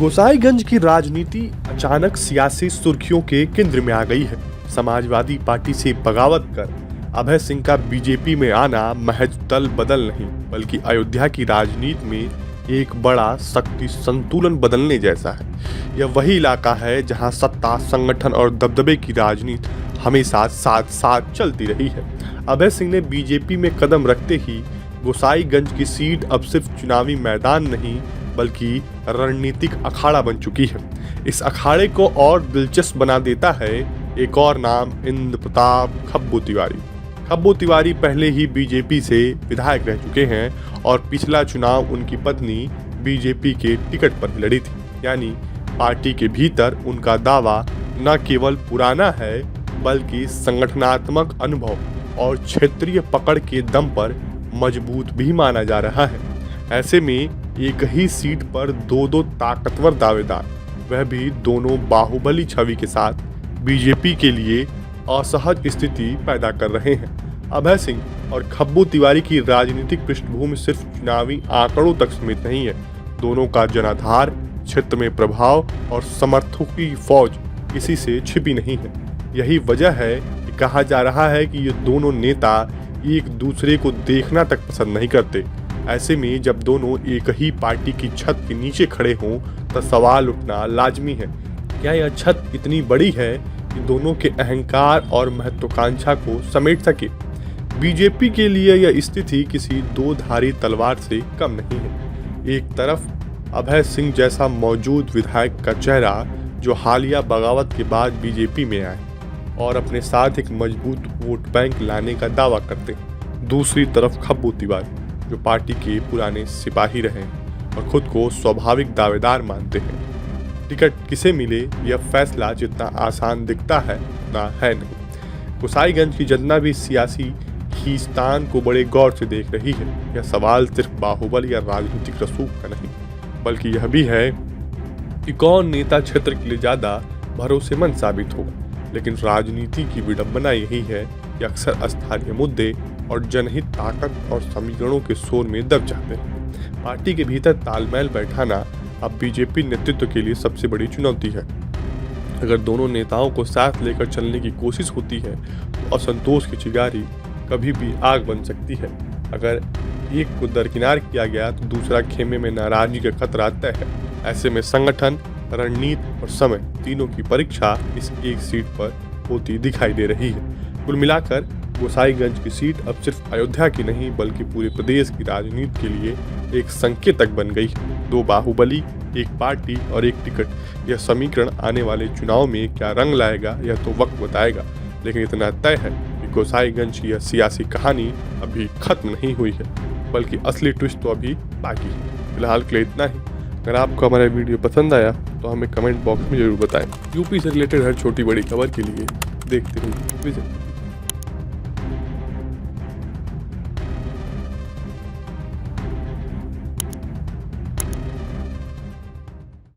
गोसाईगंज की राजनीति अचानक सियासी सुर्खियों के केंद्र में आ गई है। समाजवादी पार्टी से बगावत कर अभय सिंह का बीजेपी में आना महज दल बदल नहीं बल्कि अयोध्या की राजनीति में एक बड़ा शक्ति संतुलन बदलने जैसा है। यह वही इलाका है जहां सत्ता, संगठन और दबदबे की राजनीति हमेशा साथ साथ चलती रही है। अभय सिंह ने बीजेपी में कदम रखते ही गोसाईगंज की सीट अब सिर्फ चुनावी मैदान नहीं बल्कि रणनीतिक अखाड़ा बन चुकी है। इस अखाड़े को और दिलचस्प बना देता है एक और नाम, इंद्र प्रताप खब्बू तिवारी। खब्बू तिवारी पहले ही बीजेपी से विधायक रह चुके हैं और पिछला चुनाव उनकी पत्नी बीजेपी के टिकट पर लड़ी थी। यानी पार्टी के भीतर उनका दावा न केवल पुराना है बल्कि संगठनात्मक अनुभव और क्षेत्रीय पकड़ के दम पर मजबूत भी माना जा रहा है। ऐसे में एक ही सीट पर दो ताकतवर दावेदार, वह भी दोनों बाहुबली छवि के साथ बीजेपी के लिए असहज स्थिति पैदा कर रहे हैं। अभय सिंह और खब्बू तिवारी की राजनीतिक पृष्ठभूमि सिर्फ चुनावी आंकड़ों तक सीमित नहीं है। दोनों का जनाधार, क्षेत्र में प्रभाव और समर्थकों की फौज किसी से छिपी नहीं है। यही वजह है कि कहा जा रहा है कि ये दोनों नेता एक दूसरे को देखना तक पसंद नहीं करते। ऐसे में जब दोनों एक ही पार्टी की छत के नीचे खड़े हों तो सवाल उठना लाजमी है, क्या यह छत इतनी बड़ी है कि दोनों के अहंकार और महत्वाकांक्षा को समेट सके? बीजेपी के लिए यह स्थिति किसी दो धारी तलवार से कम नहीं है। एक तरफ अभय सिंह जैसा मौजूद विधायक का चेहरा जो हालिया बगावत के बाद बीजेपी में आए और अपने साथ एक मजबूत वोट बैंक लाने का दावा करते हैं। दूसरी तरफ खब्बू तिवारी जो पार्टी के पुराने सिपाही रहे और खुद को स्वाभाविक दावेदार मानते हैं। टिकट किसे मिले यह फैसला जितना आसान दिखता है उतना है नहीं। गोसाईगंज की जनता भी सियासी खींचतान को बड़े गौर से देख रही है। यह सवाल सिर्फ बाहुबल या राजनीतिक रसूख का नहीं बल्कि यह भी है कि कौन नेता क्षेत्र के लिए ज्यादा भरोसेमंद साबित होगा। लेकिन राजनीति की विडंबना यही है कि अक्सर स्थानीय मुद्दे और जनहित ताकत और समीकरणों के शोर में दब जाते हैं। पार्टी के भीतर तालमेल बैठाना अब बीजेपी नेतृत्व के लिए सबसे बड़ी चुनौती है। अगर दोनों नेताओं को साथ लेकर चलने की कोशिश होती है तो असंतोष की चिंगारी कभी भी आग बन सकती है। अगर एक को दरकिनार किया गया तो दूसरा खेमे में नाराजगी का खतरा तय है। ऐसे में संगठन, रणनीति और समय तीनों की परीक्षा इस एक सीट पर होती दिखाई दे रही है। कुल मिलाकर गोसाईगंज की सीट अब सिर्फ अयोध्या की नहीं बल्कि पूरे प्रदेश की राजनीति के लिए एक संकेतक बन गई है। दो बाहुबली, एक पार्टी और एक टिकट, यह समीकरण आने वाले चुनाव में क्या रंग लाएगा यह तो वक्त बताएगा। लेकिन इतना तय है कि गोसाईगंज की यह सियासी कहानी अभी खत्म नहीं हुई है बल्कि असली ट्विस्ट तो अभी बाकी है। फिलहाल के लिए इतना ही। अगर आपको हमारा वीडियो पसंद आया तो हमें कमेंट बॉक्स में जरूर बताएं। यूपी से रिलेटेड हर छोटी बड़ी खबर के लिए देखते रहिए विजय।